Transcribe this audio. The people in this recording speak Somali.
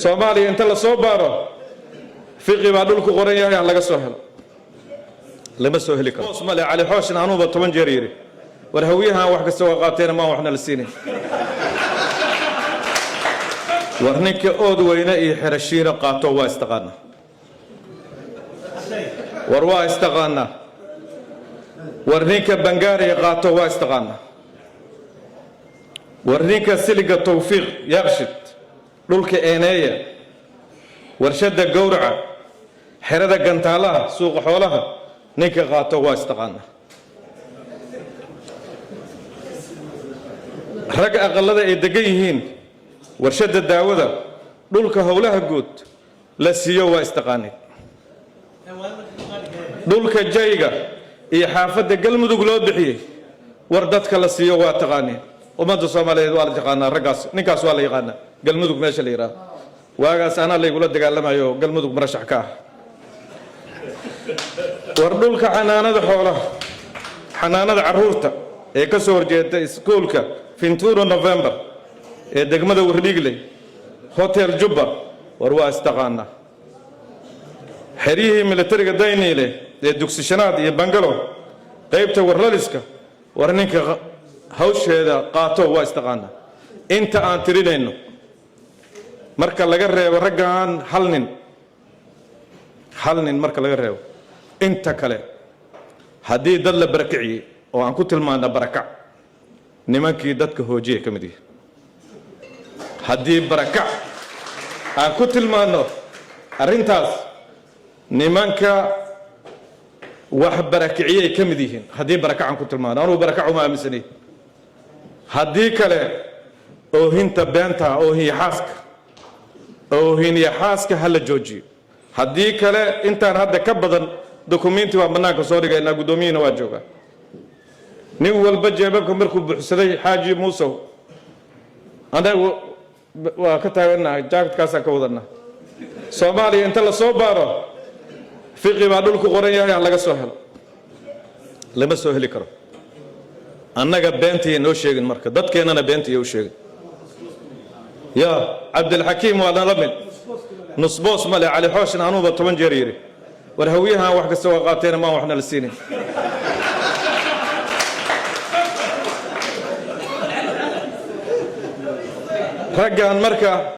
Soomaaliya inta la soo baaro fiqi baa dhulku qoran yahay laga soo helo lama soo heli karo Soomaaliya cali xooshin anuba 10 jeer yiri war hawiyaha wax kasta waa qaateen ma waxna la siinay war ninka ood weyna iyo xirashiina qaato waa istaqaana war waa istaqaana war ninka bangaari qaato waa istaqaana war ninka siliga tawfiiq yaqshid dhulka eeneeya warshada gowraca xerada gantaalaha suuqa xoolaha ninka qaato waa istaqaana rag aqalada ay degan yihiin warshada daawada dhulka howlaha guud la siiyo waa istaqaanay dhulka jayga iyo xaafada galmudug loo bixiyay war dadka la siiyo waa taqaanay ummadda Soomaaliyeed waa la yaqaanaa ragaas ninkaas waa la yaqaanaa galmudug meesha la yiraahdo waagaas ana la igula dagaalamayo galmudug marashax ka war dhulka xanaanada xoolaha xanaanada caruurta ee ka soo horjeeda iskuulka Finturo November ee degmada Wardhiigley Hotel Jubba war waa istaqaana xirihi militariga Daynile ee dugsi shanaad iyo Bangalo qaybta warlaliska war ninka hawsheeda qaato waa istaqaana inta aan tirinayno marka laga reebo raggan hal nin marka laga reebo inta kale hadii dad la barakiciyay oo aan ku tilmaano barakac nimankii dadka hoojiyay kamid yihiin hadii barakac aan ku tilmaano arintaas nimanka wax barakiciyay kamid yihiin hadii barakac aan ku tilmaano anu barakac uma aaminsanay hadii kale oohinta beenta oohin xaaska hala joojiyo hadii kale intaan hadda ka badan dokumenti waa banaanka soo dhigayna gudoomiyina waa jooga nin walba jeebabka markuu buuxsaday xaaji Muuse anagu waa ka taaganahay jaakadkaas ka wadana Soomaaliya inta la soo baaro fiqi baa dhulku qoran yahay laga soo helo lama soo heli karo annaga beentii noo sheegin marka dadkeenana beentii u sheegin يا عبد الحكيم وانا رمل نص بوس مالي علي حوشن انوبه 10 jeer yiri war hawiyaha wax kasta waa qaateen ma waxna la siinay raggan marka